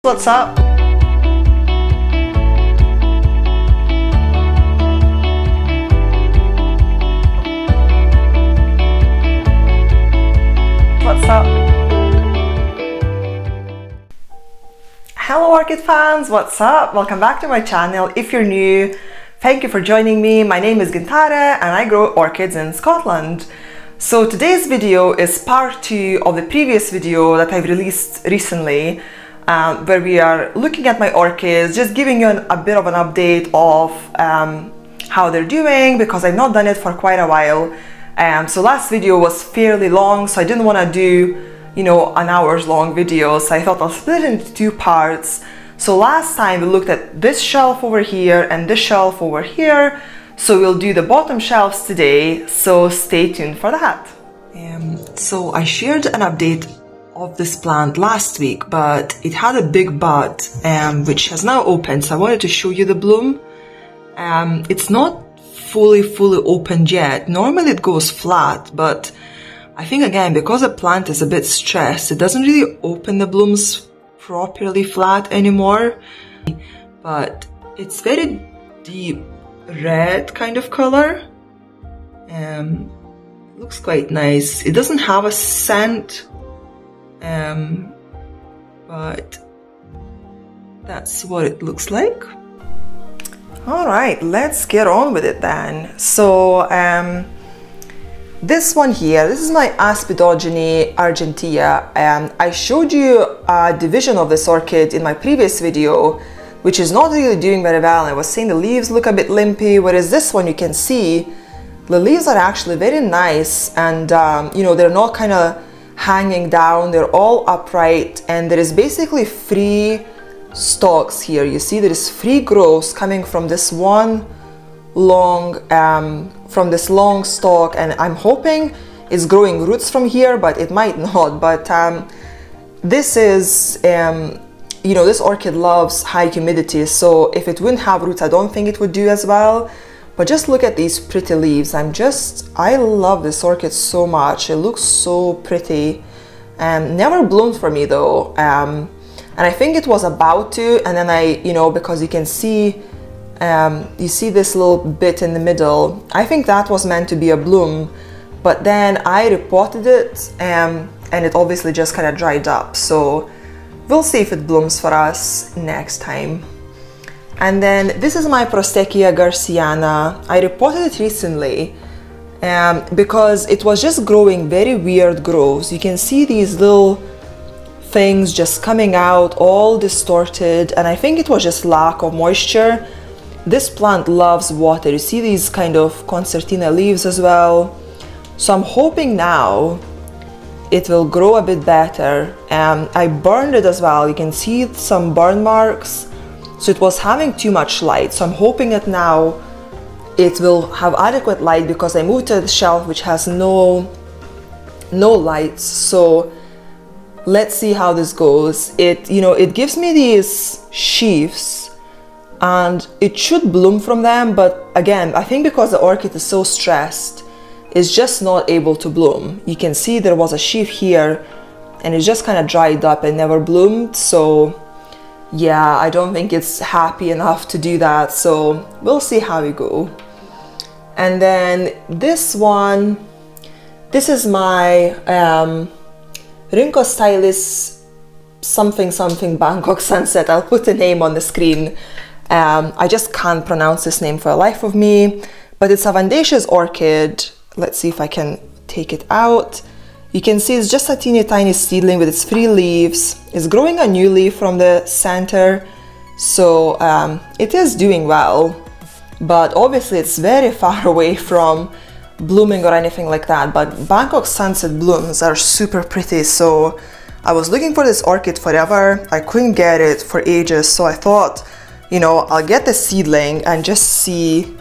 What's up? What's up? Hello orchid fans, what's up? Welcome back to my channel. If you're new, thank you for joining me. My name is Gintara and I grow orchids in Scotland. So today's video is part 2 of the previous video that I've released recently, where we are looking at my orchids, just giving you a bit of an update of how they're doing, because I've not done it for quite a while. So last video was fairly long, so I didn't want to do, you know, an hour's long video, so I thought I'll split it into 2 parts. So last time we looked at this shelf over here and this shelf over here, so we'll do the bottom shelves today, so stay tuned for that. So I shared an update of this plant last week, but it had a big bud, which has now opened, so I wanted to show you the bloom. It's not fully opened yet. Normally it goes flat, but I think again, because the plant is a bit stressed, it doesn't really open the blooms properly flat anymore. But it's very deep red kind of color. Looks quite nice. It doesn't have a scent, but that's what it looks like. Alright, let's get on with it then. So this one here, this is my Aspidogene argentea. I showed you a division of this orchid in my previous video, which is not really doing very well. I was saying the leaves look a bit limpy, whereas this one you can see the leaves are actually very nice, and you know, they're not kind of hanging down, they're all upright, and there is basically free stalks here. You see there is free growth coming from this one long stalk, and I'm hoping it's growing roots from here, but it might not. But this is you know, this orchid loves high humidity, so if it wouldn't have roots, I don't think it would do as well. But just look at these pretty leaves. I love this orchid so much. It looks so pretty. Never bloomed for me though. And I think it was about to, and then you know, because you can see, you see this little bit in the middle, I think that was meant to be a bloom, but then I repotted it, and it obviously just kind of dried up, so we'll see if it blooms for us next time. And then this is my Prostechia garciana. I repotted it recently, because it was just growing very weird growths. You can see these little things just coming out all distorted, and I think it was just lack of moisture. This plant loves water. You see these kind of concertina leaves as well, so I'm hoping now it will grow a bit better. I burned it as well. You can see some burn marks, so it was having too much light, so I'm hoping that now it will have adequate light, because I moved to the shelf which has no lights. So let's see how this goes. You know, it gives me these sheaths and it should bloom from them, but again, I think because the orchid is so stressed, it's just not able to bloom. You can see there was a sheath here and it just kind of dried up and never bloomed. So yeah, I don't think it's happy enough to do that, so we'll see how we go. And then this one, this is my Rhynchostylis something Bangkok Sunset. I'll put the name on the screen. I just can't pronounce this name for the life of me, but it's a Vandaceous orchid. Let's see if I can take it out. You can see it's just a teeny tiny seedling with its free leaves. It's growing a new leaf from the center, so it is doing well, but obviously it's very far away from blooming or anything like that. But Bangkok Sunset blooms are super pretty, so I was looking for this orchid forever. I couldn't get it for ages, so I thought, you know, I'll get the seedling and just see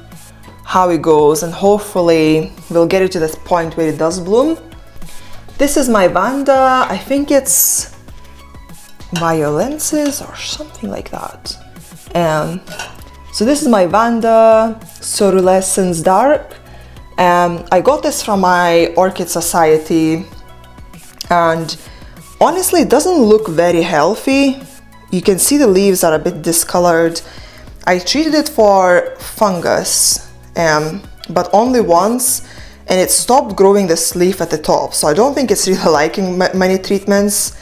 how it goes, and hopefully we'll get it to this point where it does bloom. This is my Vanda, I think it's Violensis or something like that. So this is my Vanda Sorulescens Dark. I got this from my Orchid Society, and honestly it doesn't look very healthy. you can see the leaves are a bit discolored. I treated it for fungus, but only once, and it stopped growing this leaf at the top. So I don't think it's really liking many treatments,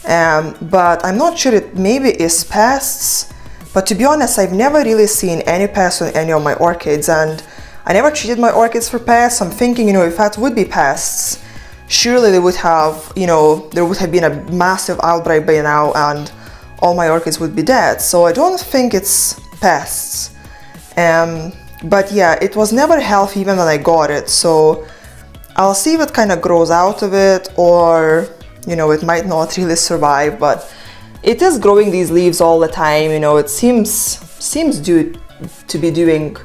but I'm not sure, it maybe is pests. But to be honest, I've never really seen any pests on any of my orchids, and I never treated my orchids for pests. I'm thinking, you know, if that would be pests, surely they would have, you know, there would have been a massive outbreak by now and all my orchids would be dead. So I don't think it's pests. But yeah, it was never healthy even when I got it. So I'll see if it kind of grows out of it, or, you know, it might not really survive, but it is growing these leaves all the time, you know, it seems to be doing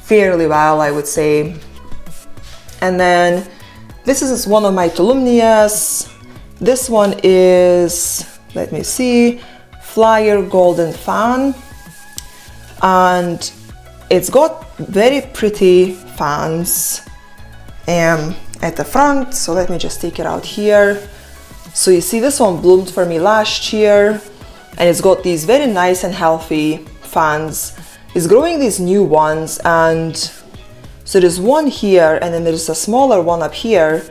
fairly well, I would say. And then this is one of my Tolumnias. This one is, let me see, Flyer Golden Fan, and it's got very pretty fans at the front. So let me just take it out here. So you see, this one bloomed for me last year, and it's got these very nice and healthy fans. It's growing these new ones, and so there's one here, and then there's a smaller one up here.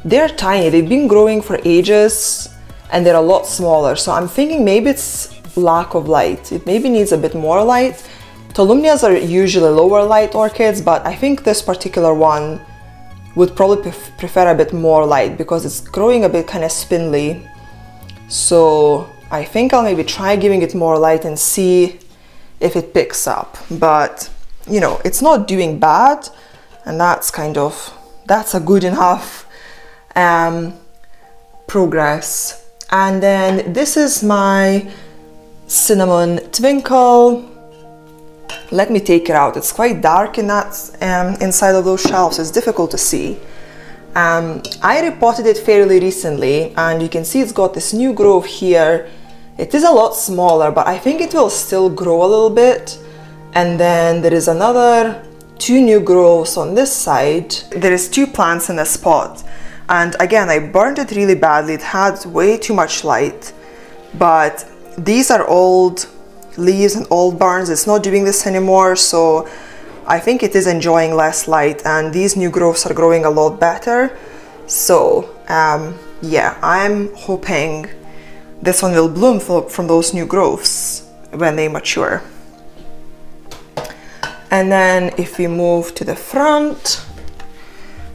They're tiny, they've been growing for ages, and they're a lot smaller. So I'm thinking maybe it's lack of light. It maybe needs a bit more light. Tolumnias are usually lower light orchids, but I think this particular one would probably prefer a bit more light because it's growing a bit kind of spindly. So I think I'll maybe try giving it more light and see if it picks up. But, you know, it's not doing bad, and that's a good enough progress. And then this is my Cinnamon Twinkle. Let me take it out. It's quite dark in that inside of those shelves. It's difficult to see. I repotted it fairly recently, and you can see it's got this new growth here. It is a lot smaller, but I think it will still grow a little bit. And then there is another 2 new growths on this side. There is 2 plants in this pot, and again, I burned it really badly. It had way too much light, but these are old leaves and old burns. It's not doing this anymore, so I think it is enjoying less light, and these new growths are growing a lot better. So yeah, I'm hoping this one will bloom from those new growths when they mature. And then if we move to the front,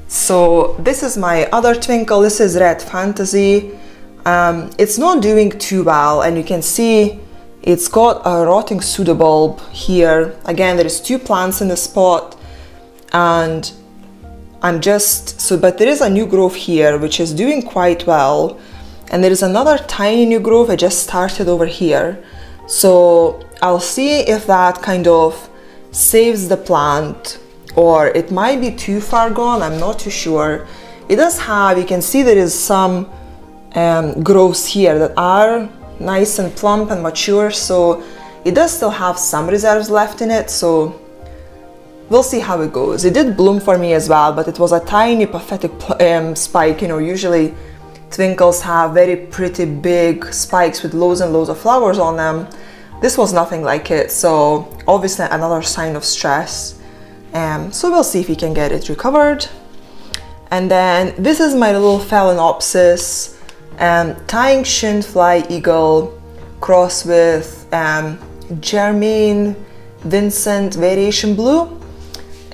so this is my other twinkle. This is Red Fantasy. It's not doing too well, and you can see it's got a rotting pseudobulb here. Again, there is 2 plants in the spot, and but there is a new growth here which is doing quite well, and there is another tiny new growth I just started over here. So I'll see if that kind of saves the plant, or it might be too far gone. I'm not too sure. It does have, you can see there is some growths here that are nice and plump and mature, so it does still have some reserves left in it. So we'll see how it goes. It did bloom for me as well, but it was a tiny pathetic spike. You know, usually twinkles have very pretty big spikes with loads and loads of flowers on them. This was nothing like it, so obviously another sign of stress. So we'll see if we can get it recovered. And then this is my little Phalaenopsis tying Shinfly Eagle cross with Germaine Vincent Variation Blue,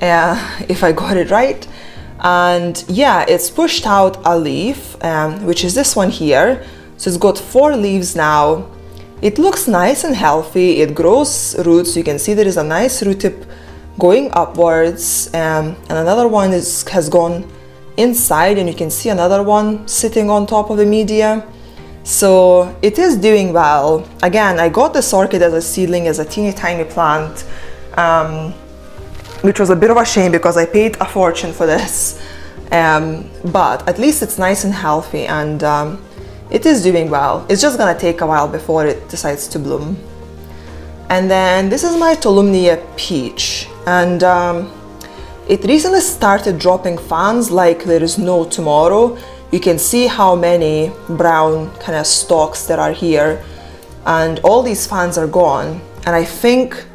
if I got it right. And yeah, it's pushed out a leaf, which is this one here. So it's got 4 leaves now. It looks nice and healthy. It grows roots. You can see there is a nice root tip going upwards, and another one has gone inside, and you can see another one sitting on top of the media. So it is doing well. Again, I got this orchid as a seedling, as a teeny tiny plant, which was a bit of a shame because I paid a fortune for this, but at least it's nice and healthy, and it is doing well. It's just gonna take a while before it decides to bloom. And then this is my Tolumnia Peach, and it recently started dropping fans like there is no tomorrow. You can see how many brown kind of stalks there are here. and all these fans are gone, and I think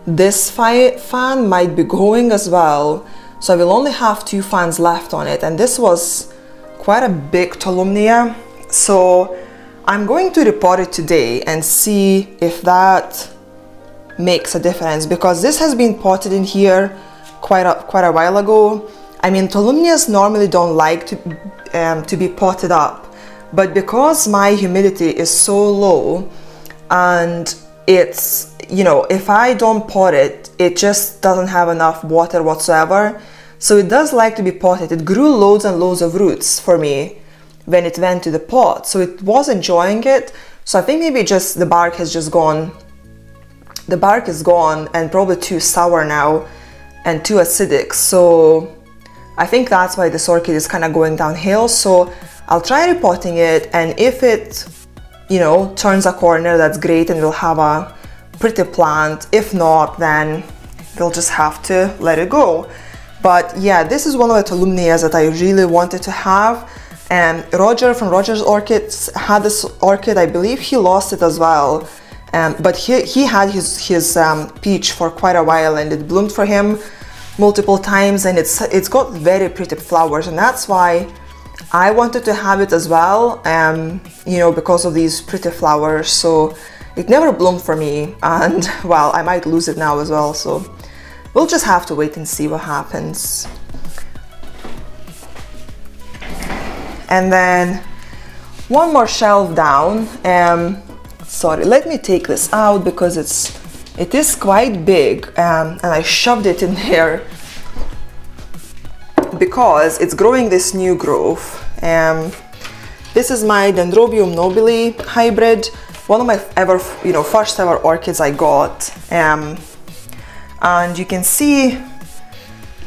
this fan might be going as well, so I will only have 2 fans left on it, and this was quite a big Tolumnia, so I'm going to repot it today and see if that makes a difference, because this has been potted in here quite a while ago. I mean, Tolumnias normally don't like to be potted up, but because my humidity is so low, and it's, you know, if I don't pot it, it just doesn't have enough water whatsoever, so it does like to be potted. It grew loads and loads of roots for me when it went to the pot, so it was enjoying it. So I think maybe just the bark has just gone, the bark is gone and probably too sour now and too acidic, so I think that's why this orchid is kind of going downhill. So I'll try repotting it, and if it, you know, turns a corner, that's great and we'll have a pretty plant. If not, then we'll just have to let it go. But yeah, this is one of the Tolumnias that I really wanted to have, and Roger from Roger's Orchids had this orchid. I believe he lost it as well, but he had his peach for quite a while, and it bloomed for him multiple times, and it's got very pretty flowers, and that's why I wanted to have it as well, you know, because of these pretty flowers. So it never bloomed for me, and well, I might lose it now as well, so we'll just have to wait and see what happens. And then one more shelf down, sorry, let me take this out because it is quite big, and I shoved it in there because it's growing this new growth. This is my Dendrobium nobile hybrid, one of my first ever orchids I got, and you can see,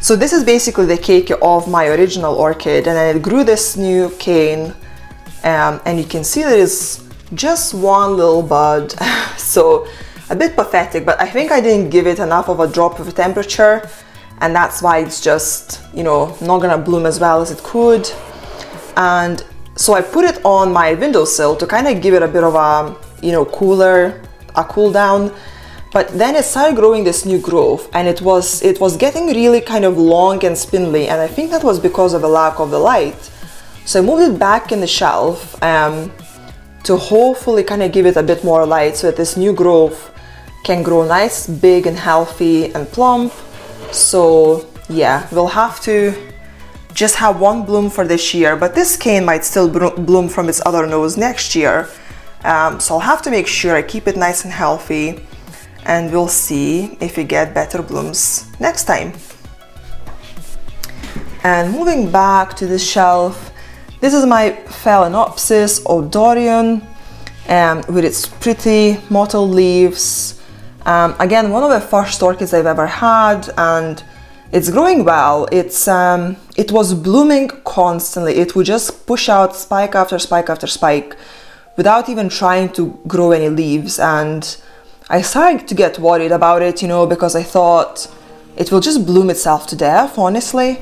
so this is basically the cake of my original orchid, and then it grew this new cane, and you can see there is just one little bud, so a bit pathetic, but I think I didn't give it enough of a drop of temperature, and that's why it's just, you know, not gonna bloom as well as it could. And so I put it on my windowsill to kind of give it a bit of a, you know, cool down. But then it started growing this new growth, and it was getting really kind of long and spindly, and I think that was because of the lack of the light. So I moved it back in the shelf to hopefully kind of give it a bit more light so that this new growth can grow nice, big and healthy and plump. So yeah, we'll have to just have one bloom for this year, but this cane might still bloom from its other nose next year. So I'll have to make sure I keep it nice and healthy, and we'll see if we get better blooms next time. And moving back to the shelf, this is my Phalaenopsis Odorion with its pretty mottled leaves. Again, one of the first orchids I've ever had, and it's growing well. It was blooming constantly. It would just push out spike after spike after spike without even trying to grow any leaves, and I started to get worried about it, you know, because I thought it will just bloom itself to death, honestly.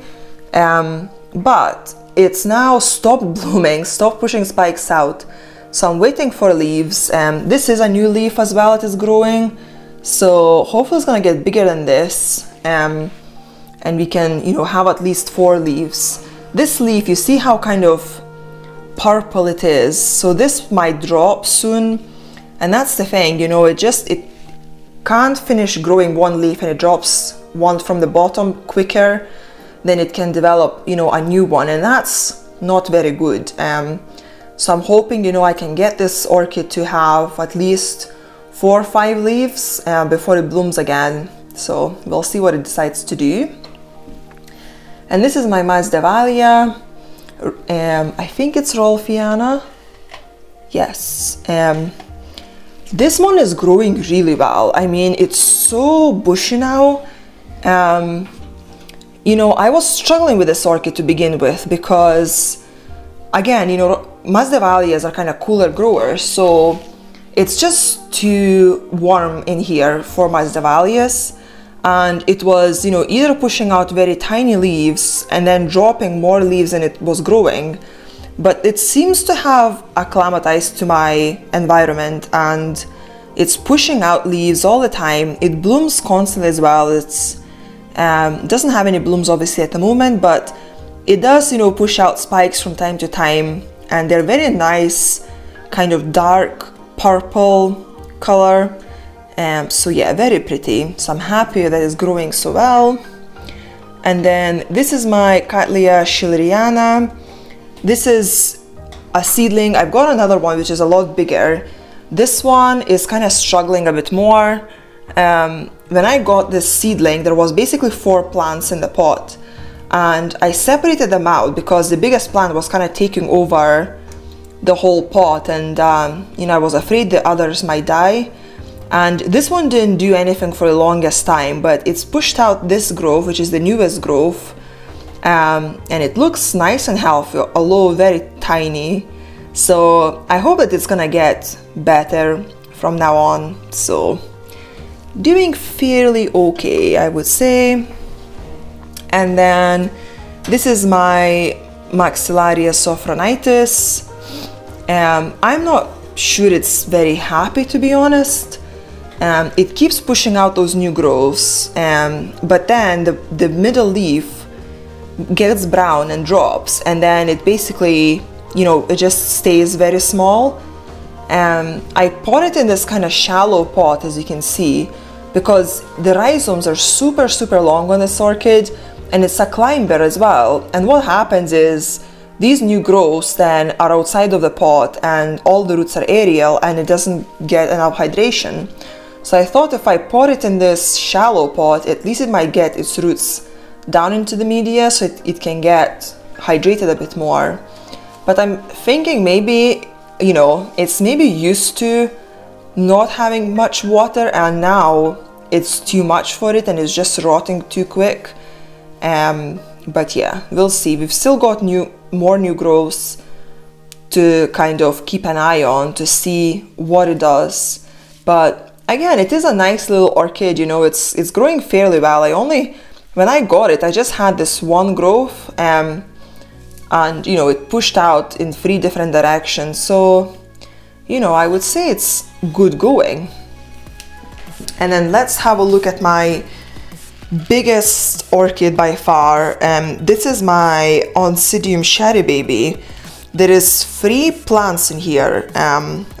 But it's now stopped blooming, stopped pushing spikes out, so I'm waiting for leaves. This is a new leaf as well that is growing, so hopefully it's gonna get bigger than this, and we can, you know, have at least 4 leaves. This leaf, you see how kind of purple it is, so this might drop soon, and that's the thing, you know, it can't finish growing one leaf, and it drops one from the bottom quicker than it can develop, you know, a new one, and that's not very good. So I'm hoping, you know, I can get this orchid to have at least 4 or 5 leaves before it blooms again. So we'll see what it decides to do. And this is my Masdevallia. I think it's Rolfiana. Yes. This one is growing really well. I mean, it's so bushy now. You know, I was struggling with this orchid to begin with because, again, you know, Masdevallias are kind of cooler growers, so it's just too warm in here for Masdevallias, and it was, you know, either pushing out very tiny leaves and then dropping more leaves than it was growing, but it seems to have acclimatized to my environment and it's pushing out leaves all the time. It blooms constantly as well. It's doesn't have any blooms obviously at the moment, but it does, you know, push out spikes from time to time, and they're very nice, kind of dark purple color. So yeah, very pretty. So I'm happy that it's growing so well. And then this is my Cattleya schilleriana. This is a seedling. I've got another one which is a lot bigger. This one is kind of struggling a bit more. When I got this seedling, there was basically 4 plants in the pot, and I separated them out because the biggest plant was kind of taking over the whole pot, and you know, I was afraid the others might die. And this one didn't do anything for the longest time, but it's pushed out this growth, which is the newest growth, and it looks nice and healthy, although very tiny. So I hope that it's gonna get better from now on. So doing fairly okay, I would say. And then this is my Maxillaria sophronitis. I'm not sure it's very happy, to be honest. It keeps pushing out those new growths, but then the middle leaf gets brown and drops, and then it basically, you know, it just stays very small. I pot it in this kind of shallow pot, as you can see, because the rhizomes are super long on this orchid, and it's a climber as well. And what happens is these new growths then are outside of the pot, and all the roots are aerial, and it doesn't get enough hydration. So I thought if I pot it in this shallow pot, at least it might get its roots down into the media, so it can get hydrated a bit more. But I'm thinking maybe, you know, it's maybe used to not having much water, and now it's too much for it and it's just rotting too quick. But yeah, we'll see. We've still got more new growths to kind of keep an eye on to see what it does. But again, it is a nice little orchid, you know, it's growing fairly well. When I got it, I just had this one growth, and you know, it pushed out in 3 different directions. So, you know, I would say it's good going. And then let's have a look at my biggest orchid by far. This is my Oncidium cherry baby. There is 3 plants in here,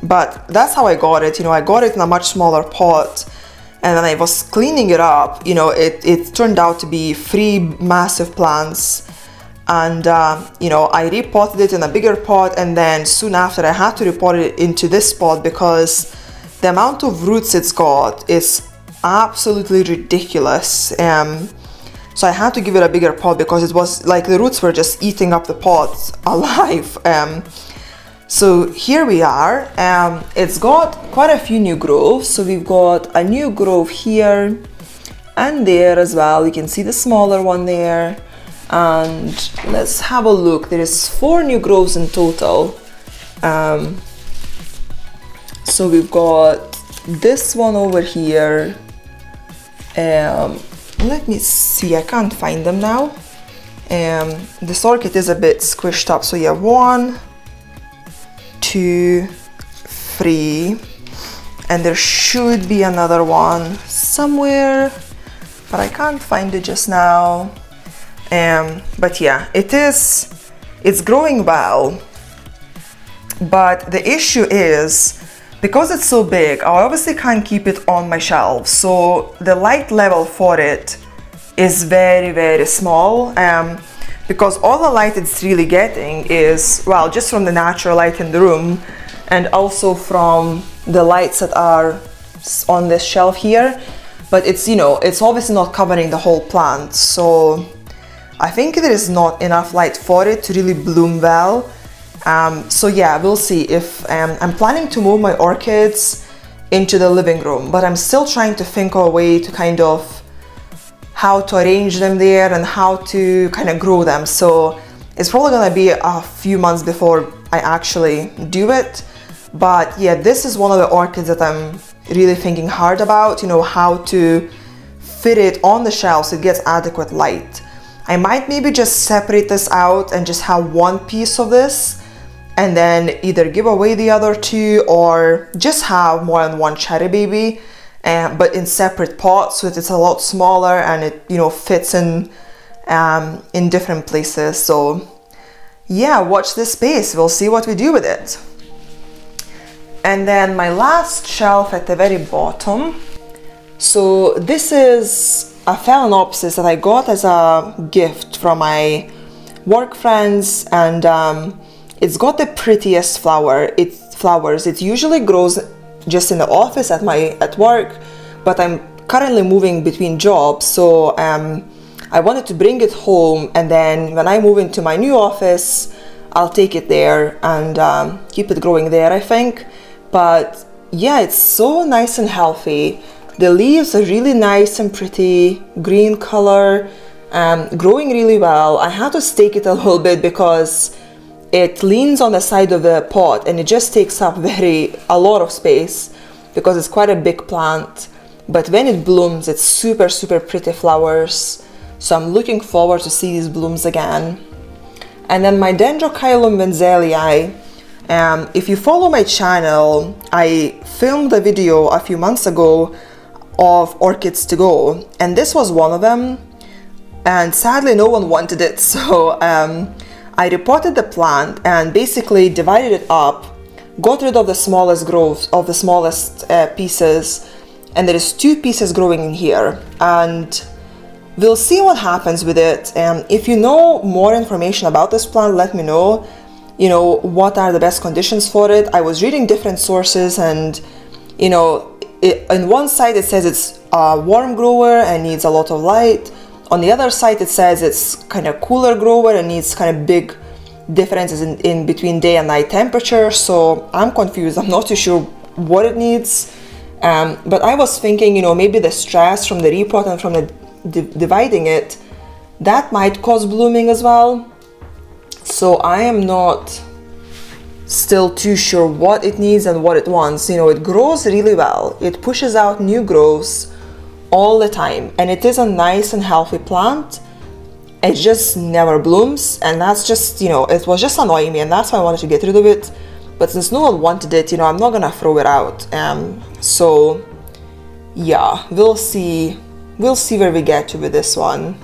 but that's how I got it. You know, I got it in a much smaller pot, and when I was cleaning it up, you know, it turned out to be 3 massive plants. And you know, I repotted it in a bigger pot, and then soon after I had to repot it into this pot because the amount of roots it's got is absolutely ridiculous. So I had to give it a bigger pot because it was like the roots were just eating up the pot alive. So here we are. It's got quite a few new growths. So we've got a new growth here and there as well. You can see the smaller one there. And let's have a look. There is 4 new growths in total. So we've got this one over here. Let me see, I can't find them now. This orchid is a bit squished up, so yeah, 1, 2, 3, and there should be another one somewhere, but I can't find it just now. But yeah, it's growing well, but the issue is, because it's so big, I obviously can't keep it on my shelf, so the light level for it is very small, because all the light it's really getting is, well, just from the natural light in the room, and also from the lights that are on this shelf here, but it's, you know, it's obviously not covering the whole plant, so I think there is not enough light for it to really bloom well. So yeah, we'll see. If I'm planning to move my orchids into the living room, but I'm still trying to think of a way to kind of how to arrange them there and how to kind of grow them. So it's probably gonna be a few months before I actually do it. But yeah, this is one of the orchids that I'm really thinking hard about, you know, how to fit it on the shelf so it gets adequate light. I might maybe just separate this out and just have one piece of this and then either give away the other two or just have more than one cherry baby, but in separate pots so that it's a lot smaller and it, you know, fits in different places. So yeah, watch this space, we'll see what we do with it. And then my last shelf at the very bottom. So this is a phalaenopsis that I got as a gift from my work friends, and it's got the prettiest flowers. It usually grows just in the office at work, but I'm currently moving between jobs, so I wanted to bring it home, and then when I move into my new office, I'll take it there and keep it growing there, I think. But yeah, it's so nice and healthy. The leaves are really nice and pretty, green color, growing really well. I had to stake it a little bit because it leans on the side of the pot and it just takes up a lot of space because it's quite a big plant. But when it blooms, it's super, super pretty flowers. So I'm looking forward to see these blooms again. And then my Dendrochilum wenzellii. If you follow my channel, I filmed a video a few months ago of orchids to go, and this was one of them, and sadly no one wanted it, so I repotted the plant and basically divided it up, got rid of the smallest growths of the smallest pieces, and there is 2 pieces growing in here, and we'll see what happens with it. If you know more information about this plant, let me know. You know, what are the best conditions for it. I was reading different sources, and you know, on one side it says it's a warm grower and needs a lot of light. On the other side it says it's kind of cooler grower and needs kind of big differences in between day and night temperature. So I'm confused, I'm not too sure what it needs. But I was thinking, you know, maybe the stress from the repot and from the dividing it, that might cause blooming as well. So I am not still too sure what it needs and what it wants. You know, it grows really well. It pushes out new growths all the time, and it is a nice and healthy plant. It just never blooms, and that's just, you know, it was just annoying me, and that's why I wanted to get rid of it. But since no one wanted it, you know, I'm not gonna throw it out. So yeah, we'll see where we get to with this one.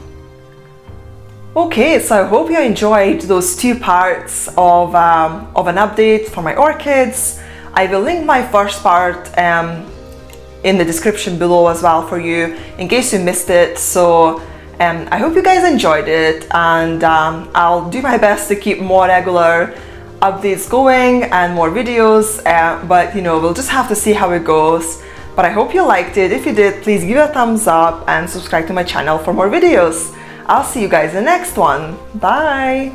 Okay, so I hope you enjoyed those 2 parts of an update for my orchids. I will link my first part in the description below as well for you in case you missed it. So I hope you guys enjoyed it, and I'll do my best to keep more regular updates going and more videos, but you know, we'll just have to see how it goes. But I hope you liked it. If you did, please give it a thumbs up and subscribe to my channel for more videos. I'll see you guys in the next one. Bye!